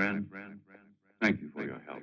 Thank you for your help.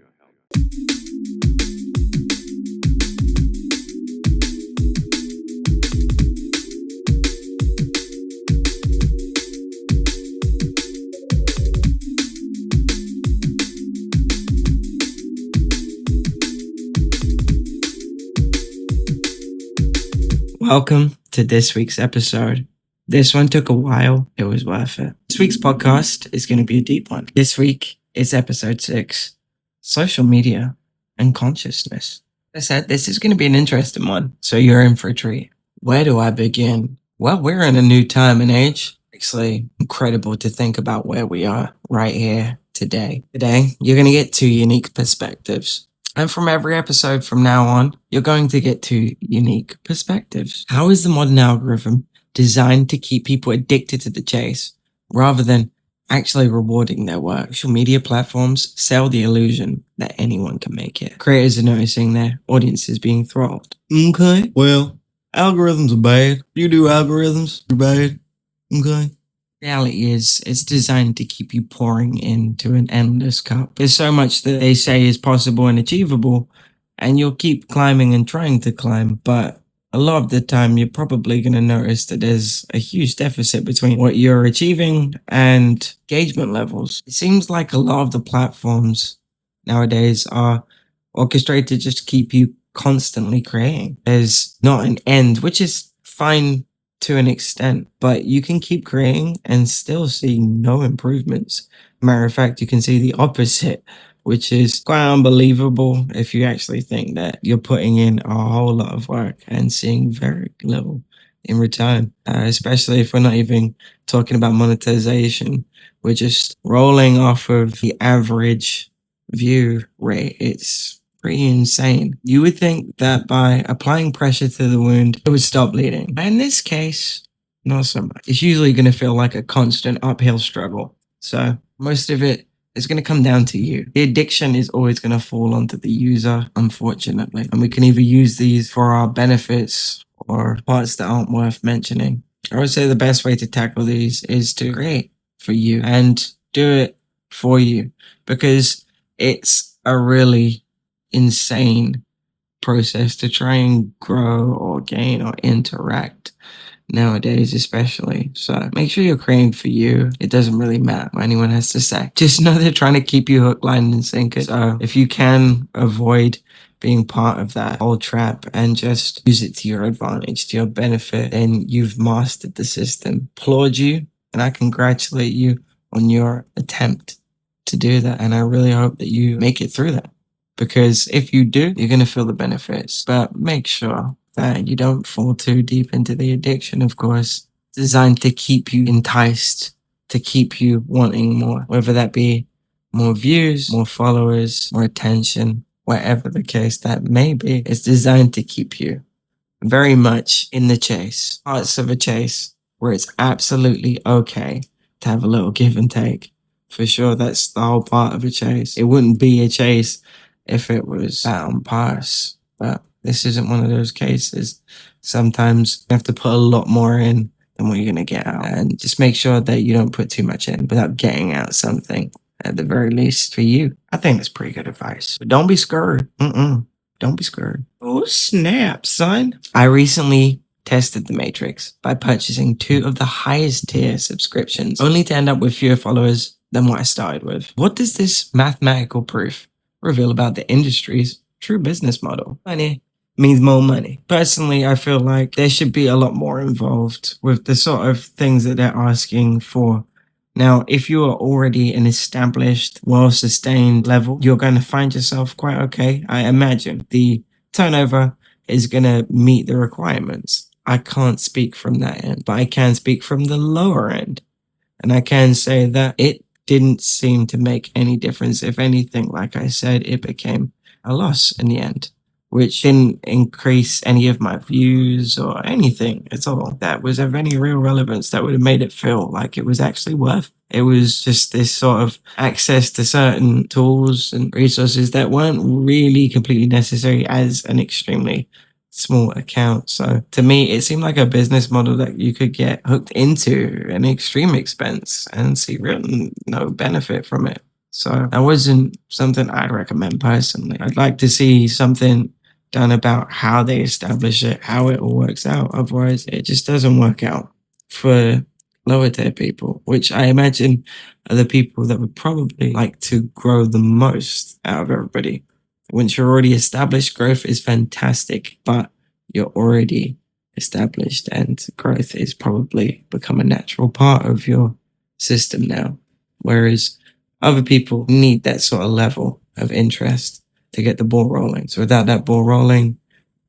Welcome to this week's episode. This one took a while. It was worth it. This week's podcast is going to be a deep one. This week is episode 6, social media and consciousness. As I said, this is going to be an interesting one, so you're in for a treat. Where do I begin? Well, we're in a new time and age. Actually, incredible to think about where we are right here today. Today, you're going to get 2 unique perspectives. And from every episode from now on, you're going to get 2 unique perspectives. How is the modern algorithm designed to keep people addicted to the chase rather than actually rewarding their work? Social media platforms sell the illusion that anyone can make it. Creators are noticing their audiences being throttled. Okay, well, algorithms are bad. You do algorithms, you're bad. Okay. Reality is, it's designed to keep you pouring into an endless cup. There's so much that they say is possible and achievable, and you'll keep climbing and trying to climb, but a lot of the time you're probably going to notice that there's a huge deficit between what you're achieving and engagement levels. It seems like a lot of the platforms nowadays are orchestrated to just keep you constantly creating. There's not an end, which is fine to an extent, but you can keep creating and still see no improvements. Matter of fact, you can see the opposite, which is quite unbelievable if you actually think that you're putting in a whole lot of work and seeing very little in return, especially if we're not even talking about monetization. We're just rolling off of the average view rate. It's pretty insane. You would think that by applying pressure to the wound, it would stop bleeding. In this case, not so much. It's usually going to feel like a constant uphill struggle. So most of it is going to come down to you. The addiction is always going to fall onto the user, unfortunately. And we can either use these for our benefits or parts that aren't worth mentioning. I would say the best way to tackle these is to create for you and do it for you, because it's a really insane process to try and grow or gain or interact nowadays, especially. So make sure you're creating for you. It doesn't really matter what anyone has to say. Just know they're trying to keep you hook, line, and sinker. So if you can avoid being part of that whole trap and just use it to your advantage, to your benefit, then you've mastered the system. Applaud you, and I congratulate you on your attempt to do that. And I really hope that you make it through that, because if you do, you're going to feel the benefits. But make sure that you don't fall too deep into the addiction, of course. It's designed to keep you enticed, to keep you wanting more, whether that be more views, more followers, more attention, whatever the case that may be. It's designed to keep you very much in the chase. Parts of a chase where it's absolutely okay to have a little give and take. For sure, that's the whole part of a chase. It wouldn't be a chase if it was that on pass, but this isn't one of those cases. Sometimes you have to put a lot more in than what you're going to get out, and just make sure that you don't put too much in without getting out something, at the very least, for you. I think that's pretty good advice, but don't be scared. Don't be scared. Oh snap, son. I recently tested the Matrix by purchasing 2 of the highest tier subscriptions, only to end up with fewer followers than what I started with. What does this mathematical proof reveal about the industry's true business model? Money means more money. Personally, I feel like there should be a lot more involved with the sort of things that they're asking for. Now, if you are already an established, well-sustained level, you're going to find yourself quite okay. I imagine the turnover is going to meet the requirements. I can't speak from that end, but I can speak from the lower end. And I can say that it didn't seem to make any difference. If anything, like I said, it became a loss in the end, which didn't increase any of my views or anything at all that was of any real relevance that would have made it feel like it was actually worth. It was just this sort of access to certain tools and resources that weren't really completely necessary as an extremely small account. So to me, it seemed like a business model that you could get hooked into an extreme expense and see real no benefit from it. So that wasn't something I'd recommend personally. I'd like to see something done about how they establish it, how it all works out. Otherwise, it just doesn't work out for lower tier people, which I imagine are the people that would probably like to grow the most out of everybody. Once you're already established, growth is fantastic, but you're already established and growth is probably become a natural part of your system now. Whereas other people need that sort of level of interest to get the ball rolling. So without that ball rolling,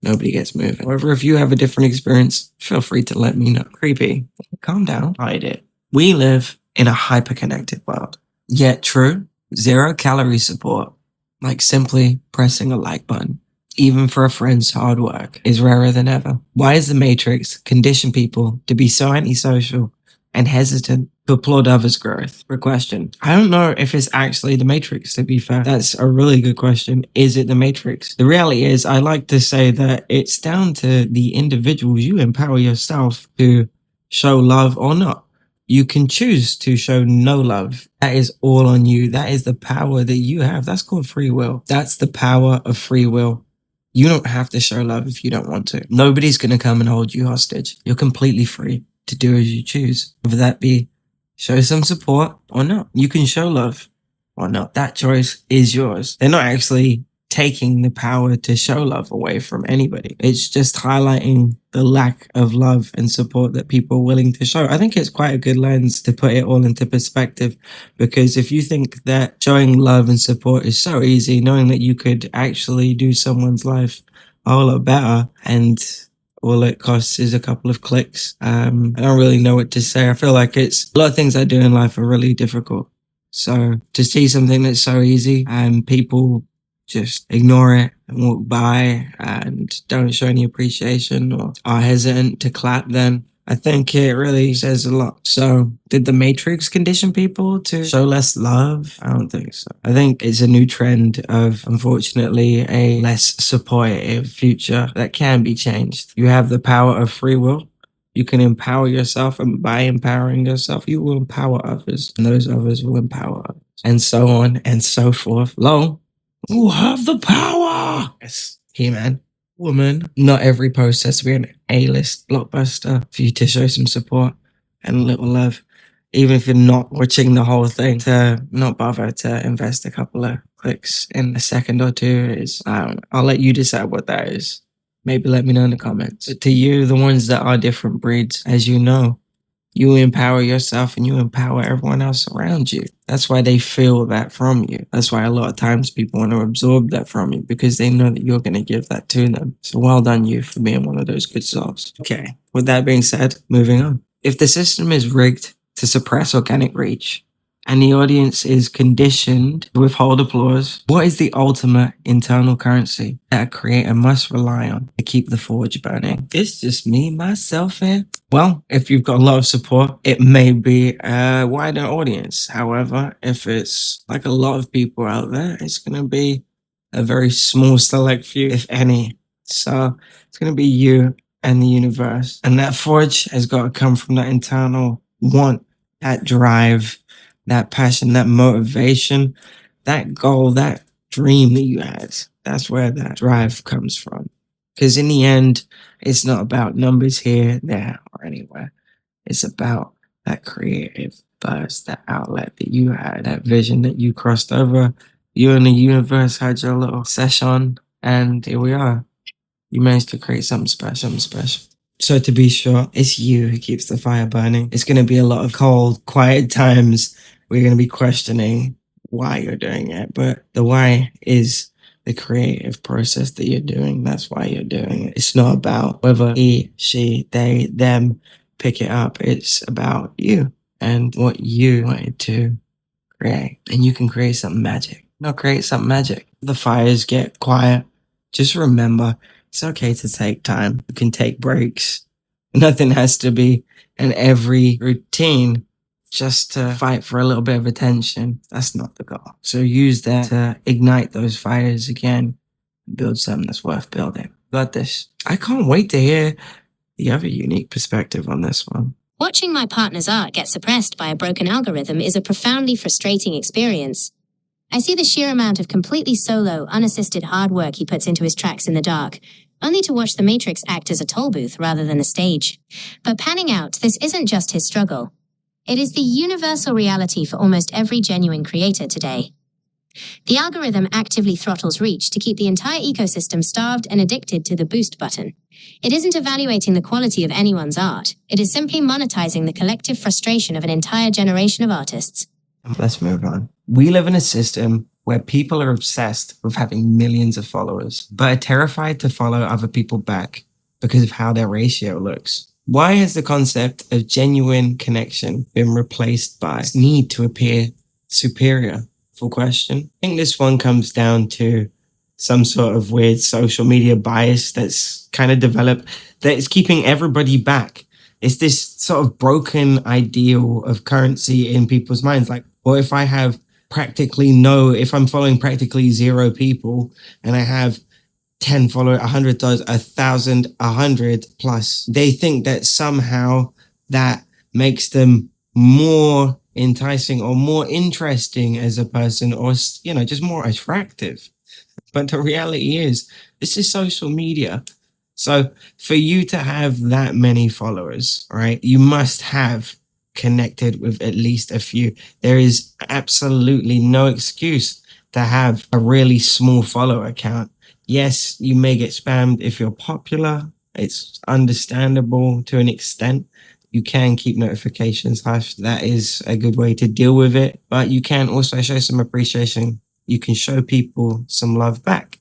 nobody gets moving. However, if you have a different experience, feel free to let me know. Creepy. Calm down. Hide it. We live in a hyper-connected world. Yet true, 0-calorie support, like simply pressing a like button, even for a friend's hard work, is rarer than ever. Why is the Matrix condition people to be so antisocial and hesitant to applaud others' growth? Good question. I don't know if it's actually the Matrix, to be fair. That's a really good question. Is it the Matrix? The reality is, I like to say that it's down to the individuals. You empower yourself to show love or not. You can choose to show no love. That is all on you. That is the power that you have. That's called free will. That's the power of free will. You don't have to show love if you don't want to. Nobody's going to come and hold you hostage. You're completely free to do as you choose. Whether that be show some support or not. You can show love or not. That choice is yours. They're not actually taking the power to show love away from anybody. It's just highlighting the lack of love and support that people are willing to show. I think it's quite a good lens to put it all into perspective, because if you think that showing love and support is so easy, knowing that you could actually do someone's life a whole lot better and all it costs is a couple of clicks. I don't really know what to say. I feel like it's a lot of things I do in life are really difficult. So to see something that's so easy and people just ignore it and walk by and don't show any appreciation or are hesitant to clap, then I think it really says a lot. So did the Matrix condition people to show less love? I don't think so. I think it's a new trend of, unfortunately, a less supportive future that can be changed. You have the power of free will. You can empower yourself, and by empowering yourself, you will empower others, and those others will empower others, and so on and so forth. Lo, you have the power. Yes, He-Man, woman. Not every post has to be an A-list blockbuster for you to show some support and a little love. Even if you're not watching the whole thing, to not bother to invest a couple of clicks in a second or two is, I don't know. I'll let you decide what that is. Maybe let me know in the comments. But to you, the ones that are different breeds, as you know, you empower yourself and you empower everyone else around you. That's why they feel that from you. That's why a lot of times people want to absorb that from you, because they know that you're going to give that to them. So well done you for being one of those good souls. Okay, with that being said, moving on. If the system is rigged to suppress organic reach, and the audience is conditioned to withhold applause, what is the ultimate internal currency that a creator must rely on to keep the forge burning? It's just me, myself, and well, if you've got a lot of support, it may be a wider audience. However, if it's like a lot of people out there, it's going to be a very small select few, if any. So it's going to be you and the universe. And that forge has got to come from that internal want, that drive, that passion, that motivation, that goal, that dream that you had. That's where that drive comes from. Because in the end, it's not about numbers here, there, or anywhere. It's about that creative burst, that outlet that you had, that vision that you crossed over. You and the universe had your little session, and here we are. You managed to create something special, So to be sure, it's you who keeps the fire burning. It's going to be a lot of cold, quiet times. We're going to be questioning why you're doing it. But the why is the creative process that you're doing. That's why you're doing it. It's not about whether he, she, they, them pick it up. It's about you and what you wanted to create. And you can create something magic. Not create something magic. The fires get quiet. Just remember, it's okay to take time. You can take breaks. Nothing has to be in every routine just to fight for a little bit of attention. That's not the goal. So use that to ignite those fires again. Build something that's worth building. Got this. I can't wait to hear the other unique perspective on this one. Watching my partner's art get suppressed by a broken algorithm is a profoundly frustrating experience. I see the sheer amount of completely solo, unassisted hard work he puts into his tracks in the dark, only to watch the Matrix act as a toll booth rather than a stage. But panning out, this isn't just his struggle. It is the universal reality for almost every genuine creator today. The algorithm actively throttles reach to keep the entire ecosystem starved and addicted to the boost button. It isn't evaluating the quality of anyone's art. It is simply monetizing the collective frustration of an entire generation of artists. Let's move on. We live in a system where people are obsessed with having millions of followers, but are terrified to follow other people back because of how their ratio looks. Why has the concept of genuine connection been replaced by this need to appear superior? Full question. I think this one comes down to some sort of weird social media bias that's kind of developed that is keeping everybody back. It's this sort of broken ideal of currency in people's minds. Like, well, if I'm following practically 0 people and I have 10 followers, 100, 1,000, 100 plus, they think that somehow that makes them more enticing or more interesting as a person, or, just more attractive. But the reality is, this is social media. So for you to have that many followers, right, you must have connected with at least a few. There is absolutely no excuse to have a really small follower count. Yes, you may get spammed if you're popular. It's understandable to an extent. You can keep notifications hush. That is a good way to deal with it. But you can also show some appreciation. You can show people some love back.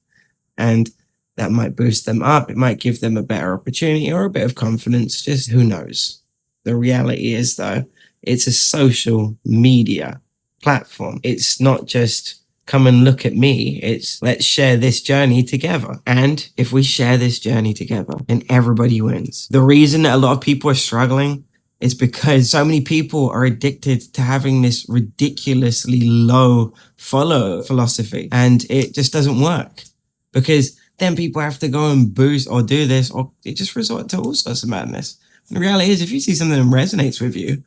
And that might boost them up. It might give them a better opportunity or a bit of confidence. Just who knows? The reality is, though, it's a social media platform. It's not just come and look at me. It's let's share this journey together. And if we share this journey together, then everybody wins. The reason that a lot of people are struggling is because so many people are addicted to having this ridiculously low follow philosophy. And it just doesn't work because then people have to go and boost or do this, or it just resort to all sorts of madness. And the reality is, if you see something that resonates with you,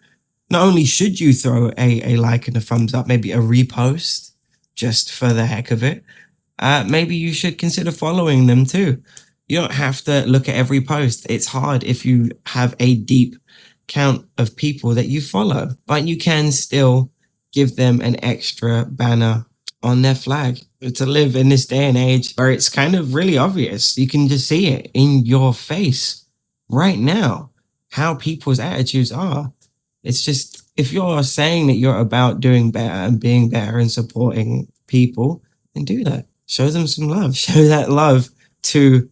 not only should you throw a like and a thumbs up, maybe a repost, just for the heck of it, maybe you should consider following them too. You don't have to look at every post. It's hard if you have a deep count of people that you follow, but you can still give them an extra banner on their flag. To live in this day and age where it's kind of really obvious, you can just see it in your face right now, how people's attitudes are. It's just, if you're saying that you're about doing better and being better and supporting people, then do that. Show them some love. Show that love to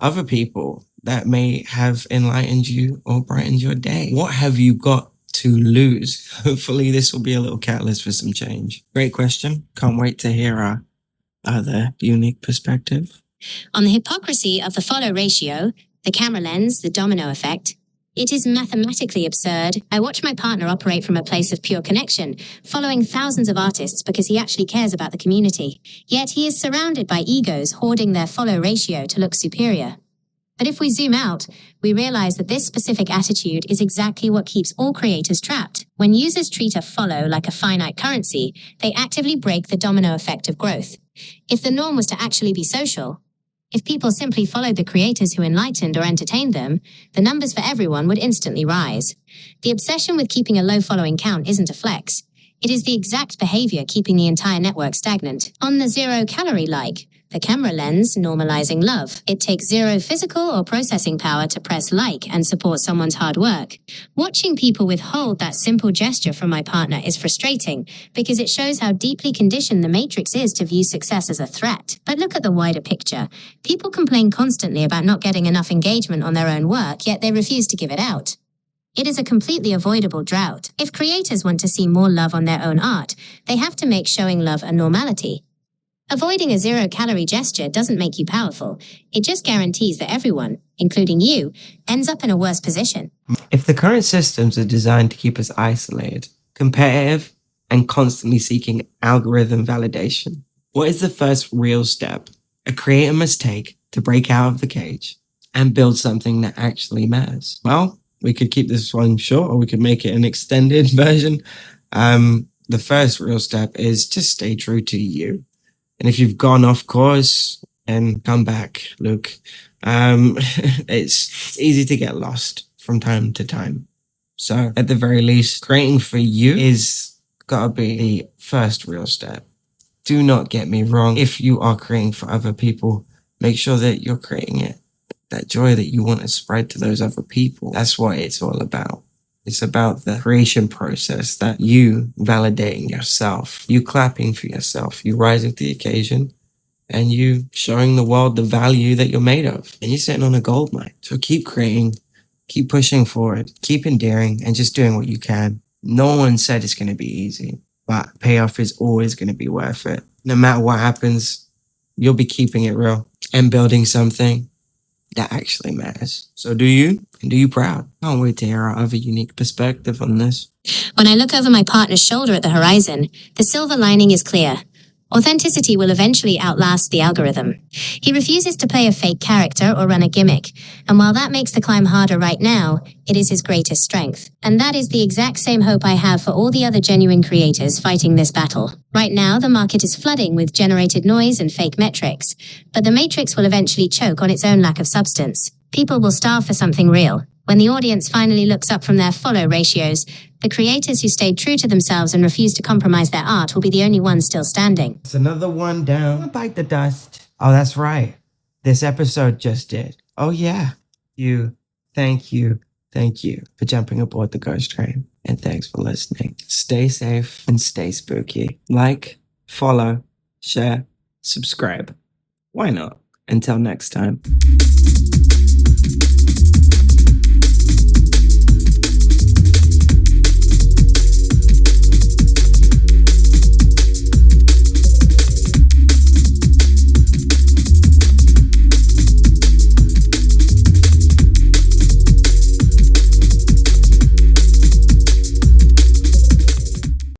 other people that may have enlightened you or brightened your day. What have you got to lose? Hopefully this will be a little catalyst for some change. Great question. Can't wait to hear our other unique perspective. On the hypocrisy of the follow ratio, the camera lens, the domino effect, it is mathematically absurd. I watch my partner operate from a place of pure connection, following thousands of artists because he actually cares about the community. Yet he is surrounded by egos hoarding their follow ratio to look superior. But if we zoom out, we realize that this specific attitude is exactly what keeps all creators trapped. When users treat a follow like a finite currency, they actively break the domino effect of growth. If the norm was to actually be social, if people simply followed the creators who enlightened or entertained them, the numbers for everyone would instantly rise. The obsession with keeping a low following count isn't a flex. It is the exact behavior keeping the entire network stagnant. On the zero-calorie like, the camera lens normalizing love. It takes zero physical or processing power to press like and support someone's hard work. Watching people withhold that simple gesture from my partner is frustrating because it shows how deeply conditioned the Matrix is to view success as a threat. But look at the wider picture. People complain constantly about not getting enough engagement on their own work, yet they refuse to give it out. It is a completely avoidable drought. If creators want to see more love on their own art, they have to make showing love a normality. Avoiding a zero-calorie gesture doesn't make you powerful. It just guarantees that everyone, including you, ends up in a worse position. If the current systems are designed to keep us isolated, competitive, and constantly seeking algorithm validation, what is the first real step a creator must take to break out of the cage and build something that actually matters? Well, we could keep this one short or we could make it an extended version. The The first real step is just stay true to you. And if you've gone off course, and come back, Luke. It's easy to get lost from time to time. So at the very least, creating for you is gotta be the first real step. Do not get me wrong. If you are creating for other people, make sure that you're creating it. That joy that you want to spread to those other people. That's what it's all about. It's about the creation process, that you validating yourself, you clapping for yourself, you rising to the occasion, and you showing the world the value that you're made of. And you're sitting on a gold mine. So keep creating, keep pushing forward, keep endearing, and just doing what you can. No one said it's going to be easy, but payoff is always going to be worth it. No matter what happens, you'll be keeping it real and building something that actually matters. So do you, and do you proud. Can't wait to hear our other unique perspective on this. When I look over my partner's shoulder at the horizon, the silver lining is clear. Authenticity will eventually outlast the algorithm. He refuses to play a fake character or run a gimmick, and while that makes the climb harder right now, it is his greatest strength. And that is the exact same hope I have for all the other genuine creators fighting this battle. Right now, the market is flooding with generated noise and fake metrics, but the matrix will eventually choke on its own lack of substance. People will starve for something real. When the audience finally looks up from their follow ratios, the creators who stayed true to themselves and refused to compromise their art will be the only ones still standing. It's another one down. Bite the dust. Oh, that's right. This episode just did. Oh, yeah. Thank you for jumping aboard the ghost train. And thanks for listening. Stay safe and stay spooky. Like, follow, share, subscribe. Why not? Until next time.